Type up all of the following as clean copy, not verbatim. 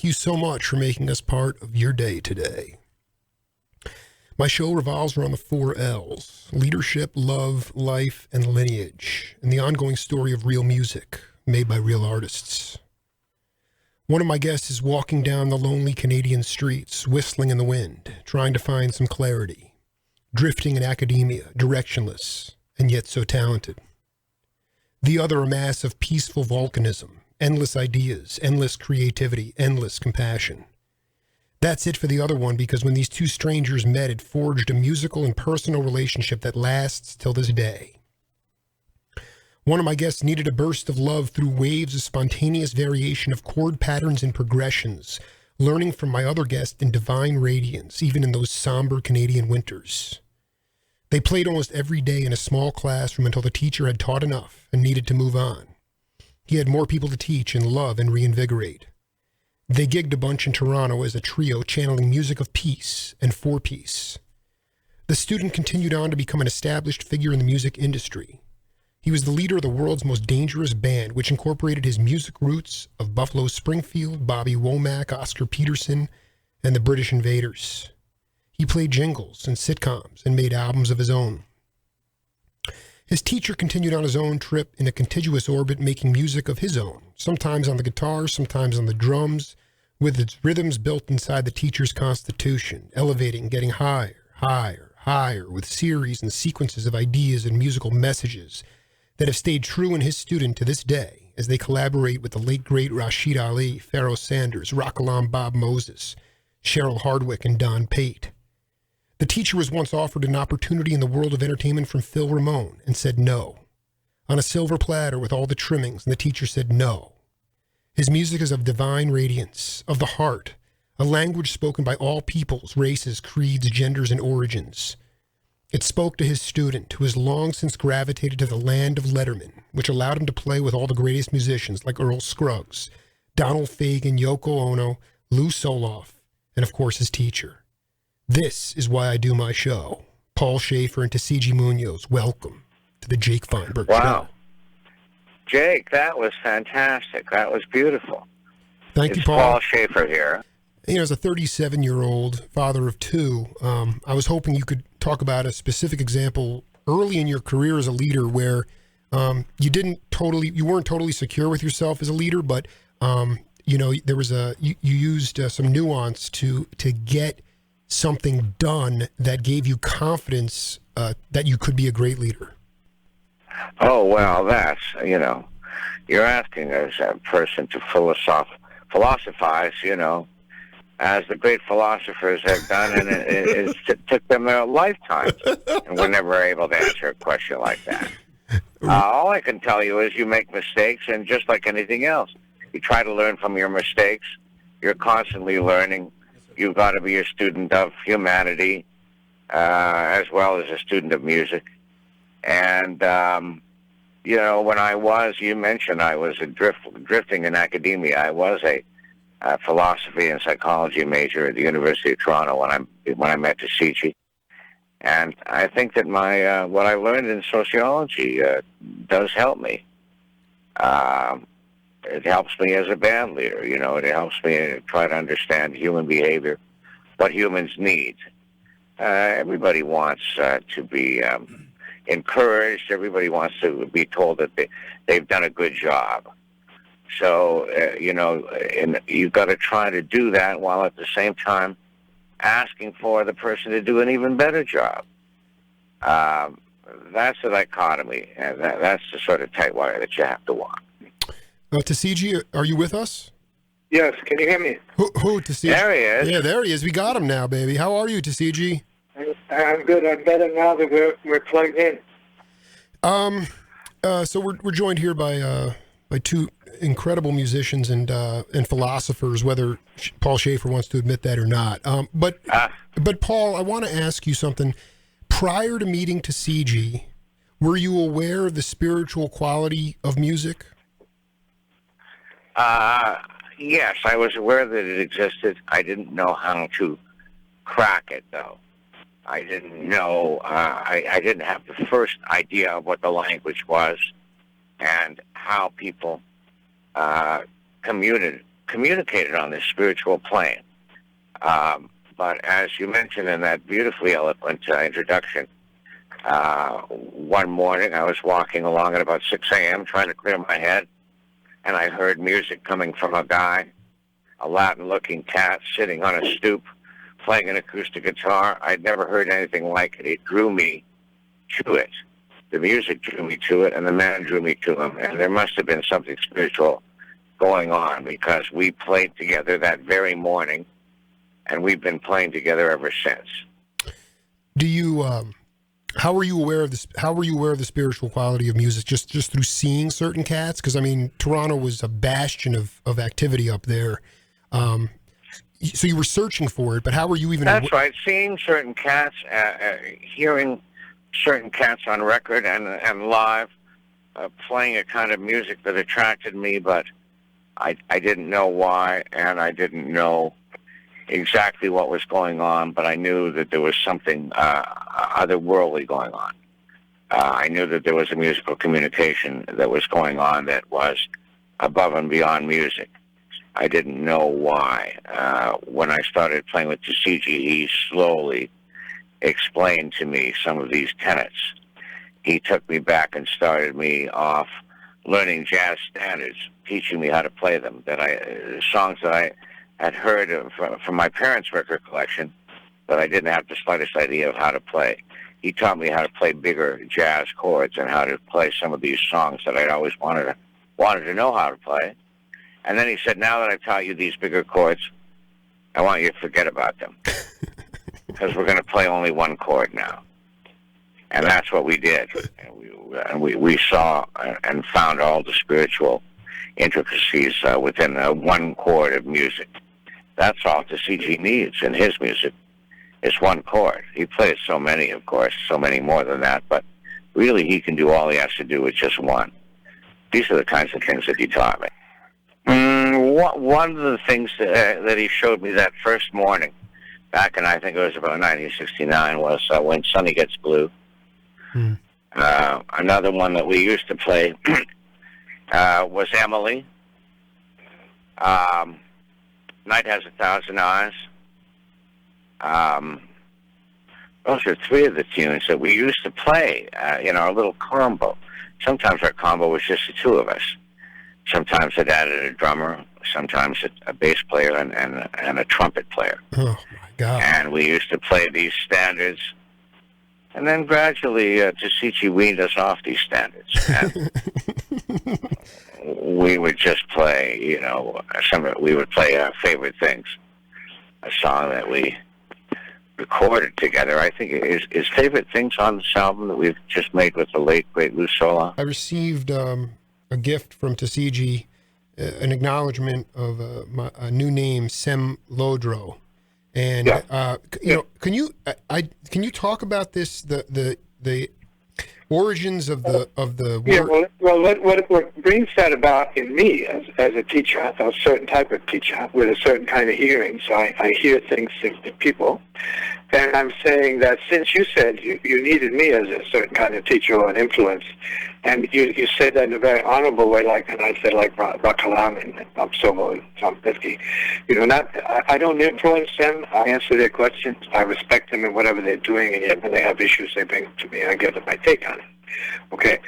you so much for making us part of your day today. My show revolves around the 4 L's: leadership, love, life, and lineage, and the ongoing story of real music made by real artists. One of my guests is walking down the lonely Canadian streets, whistling in the wind, trying to find some clarity, drifting in academia, directionless, and yet so talented. The other, a mass of peaceful volcanism, endless ideas, endless creativity, endless compassion. That's it for the other one, because when these two strangers met, it forged a musical and personal relationship that lasts till this day. One of my guests needed a burst of love through waves of spontaneous variation of chord patterns and progressions, learning from my other guest in Divine Radiance, even in those somber Canadian winters. They played almost every day in a small classroom until the teacher had taught enough and needed to move on. He had more people to teach and love and reinvigorate. They gigged a bunch in Toronto as a trio, channeling music of peace and for peace. The student continued on to become an established figure in the music industry. He was the leader of the world's most dangerous band, which incorporated his music roots of Buffalo Springfield, Bobby Womack, Oscar Peterson, and the British Invaders. He played jingles and sitcoms and made albums of his own. His teacher continued on his own trip in a contiguous orbit, making music of his own, sometimes on the guitar, sometimes on the drums, with its rhythms built inside the teacher's constitution, elevating, getting higher, higher, higher, with series and sequences of ideas and musical messages that have stayed true in his student to this day, as they collaborate with the late great Rashid Ali, Pharoah Sanders, Rock-Alarm Bob Moses, Cheryl Hardwick, and Don Pate. The teacher was once offered an opportunity in the world of entertainment from Phil Ramone and said no. On a silver platter with all the trimmings, and the teacher said no. His music is of divine radiance, of the heart, a language spoken by all peoples, races, creeds, genders, and origins. It spoke to his student, who has long since gravitated to the land of Letterman, which allowed him to play with all the greatest musicians like Earl Scruggs, Donald Fagen, Yoko Ono, Lou Soloff, and of course his teacher. This is why I do my show. Paul Shaffer and Tisziji Munoz, welcome to the Jake Feinberg Show. Wow. Jake, that was fantastic. That was beautiful. Thank you, It's Paul. Paul Shaffer here. You know, as a 37-year-old father of 2, I was hoping you could talk about a specific example early in your career as a leader where you weren't totally secure with yourself as a leader, but there was you used some nuance to get something done that gave you confidence that you could be a great leader. Oh, well, that's, you're asking as a person to philosophize, as the great philosophers have done, and it took them their lifetimes, and we're never able to answer a question like that. All I can tell you is you make mistakes, and just like anything else, you try to learn from your mistakes. You're constantly learning. You've got to be a student of humanity as well as a student of music. And, when you mentioned I was drifting in academia. I was a philosophy and psychology major at the University of Toronto when I met Tisziji. And I think that my what I learned in sociology does help me. It helps me as a band leader, it helps me try to understand human behavior, what humans need. Everybody wants to be encouraged. Everybody wants to be told that they've done a good job. So, and you've got to try to do that while at the same time asking for the person to do an even better job. That's the dichotomy, and that's the sort of tight wire that you have to walk. Tisziji, are you with us? Yes, can you hear me? Who, Tisziji? There he is. Yeah, there he is. We got him now, baby. How are you, Tisziji? I'm good. I'm better now that we're plugged in. So we're joined here by 2 incredible musicians and philosophers, whether Paul Shaffer wants to admit that or not. But Paul, I want to ask you something. Prior to meeting Tisziji, were you aware of the spiritual quality of music? Yes, I was aware that it existed. I didn't know how to crack it, though. I didn't know, I didn't have the first idea of what the language was and how people communicated communicated on this spiritual plane. But as you mentioned in that beautifully eloquent introduction, one morning I was walking along at about 6 a.m. trying to clear my head, and I heard music coming from a guy, a Latin-looking cat sitting on a stoop, playing an acoustic guitar. I'd never heard anything like it. It drew me to it. The music drew me to it, and the man drew me to him. And there must have been something spiritual going on, because we played together that very morning, and we've been playing together ever since. Do you? How were you aware of this? How were you aware of the spiritual quality of music? Just through seeing certain cats? Because I mean, Toronto was a bastion of activity up there. So you were searching for it, but how were you even? That's right. Seeing certain cats, hearing certain cats on record and live, playing a kind of music that attracted me, but I didn't know why, and I didn't know exactly what was going on, but I knew that there was something otherworldly going on. I knew that there was a musical communication that was going on that was above and beyond music. I didn't know why. When I started playing with Tisziji, he slowly explained to me some of these tenets. He took me back and started me off learning jazz standards, teaching me how to play them. Songs that I had heard from my parents' record collection, but I didn't have the slightest idea of how to play. He taught me how to play bigger jazz chords and how to play some of these songs that I'd always wanted to know how to play. And then he said, now that I've taught you these bigger chords, I want you to forget about them, because we're going to play only one chord now. And that's what we did. And we saw and found all the spiritual intricacies within one chord of music. That's all Tisziji needs in his music, is one chord. He plays so many, of course, so many more than that, but really he can do all he has to do with just one. These are the kinds of things that he taught me. One of the things that he showed me that first morning, back in, I think it was about 1969, was When Sunny Gets Blue. Another one that we used to play was Emily. Night Has a Thousand Eyes. Those are three of the tunes that we used to play in our little combo. Sometimes our combo was just the two of us. Sometimes it added a drummer, sometimes a bass player and a trumpet player. Oh, my God. And we used to play these standards. And then gradually, Tisziji weaned us off these standards. And we would just play, we would play our favorite things. A song that we recorded together, I think, is Favorite Things on this album that we've just made with the late, great Lou Sola. I received a gift from Tisziji, an acknowledgement of a new name, Sem Lodro. And can you talk about this, the origins of the word? Yeah, well, what brings that about in me as a teacher, a certain type of teacher with a certain kind of hearing, so I hear things in people, and I'm saying that since you said you needed me as a certain kind of teacher or an influence, and you said that in a very honorable way, and I said like Rakalam and Bob Sobo and Tom Pesky, I don't influence them, I answer their questions, I respect them in whatever they're doing, and yet when they have issues, they bring it to me, and I give them my take on it. Okay,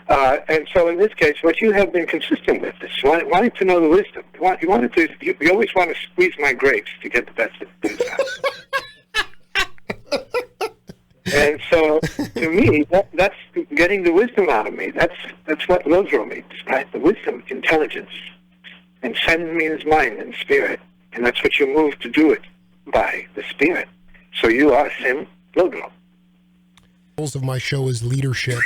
and so in this case, what you have been consistent with is wanting to know the wisdom. You always want to squeeze my grapes to get the best of things out. And so, to me, that's getting the wisdom out of me. That's what Lodro means, right? The wisdom, intelligence, and Sen means mind and spirit, and that's what you move to do it by the spirit. So you are Sem Lodro. Of my show is leadership,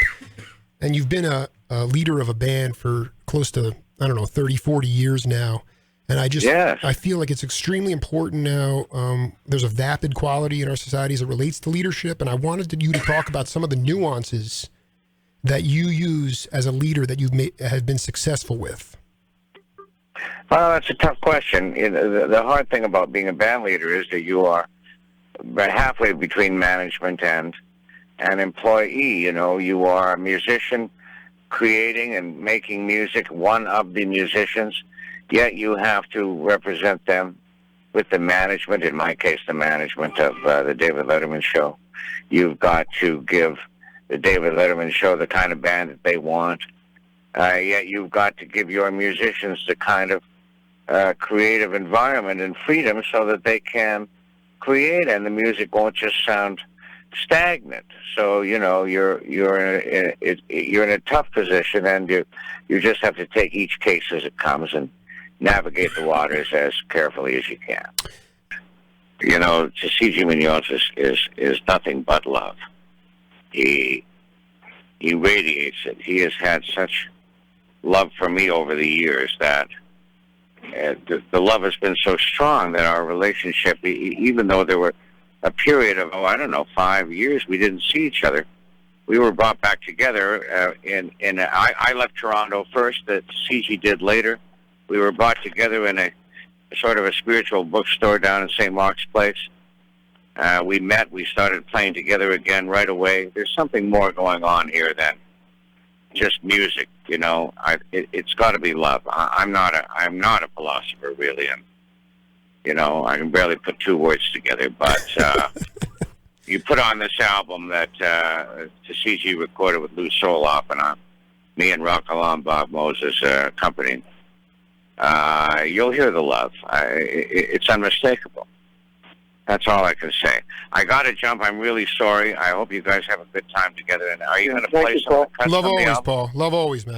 and you've been a leader of a band for close to 30, 40 years now, and I feel like it's extremely important now. There's a vapid quality in our society as it relates to leadership, and I wanted you to talk about some of the nuances that you use as a leader that have been successful with. Well, that's a tough question. The hard thing about being a band leader is that you are halfway between management and an employee. You are a musician creating and making music, one of the musicians. yet you have to represent them with the management, in my case, the management of the David Letterman Show. You've got to give the David Letterman Show the kind of band that they want, yet you've got to give your musicians the kind of creative environment and freedom so that they can create, and the music won't just sound stagnant. So you're in a tough position, and you just have to take each case as it comes and navigate the waters as carefully as you can. Tisziji Munoz is nothing but love. He radiates it. He has had such love for me over the years that the love has been so strong that our relationship, even though there were a period of, 5 years we didn't see each other, we were brought back together. I left Toronto first, that Tisziji did later. We were brought together in a sort of a spiritual bookstore down in St. Mark's Place. We met, we started playing together again right away. There's something more going on here than just music, it's got to be love. I'm not a philosopher, really, and I can barely put two words together. But you put on this album that Tisziji recorded with Lou Soloff, and me and Rock Alarm Bob Moses accompanying. You'll hear the love. It's unmistakable. That's all I can say. I got to jump. I'm really sorry. I hope you guys have a good time together. And are you going to play some? Love always, Paul. Love always, man.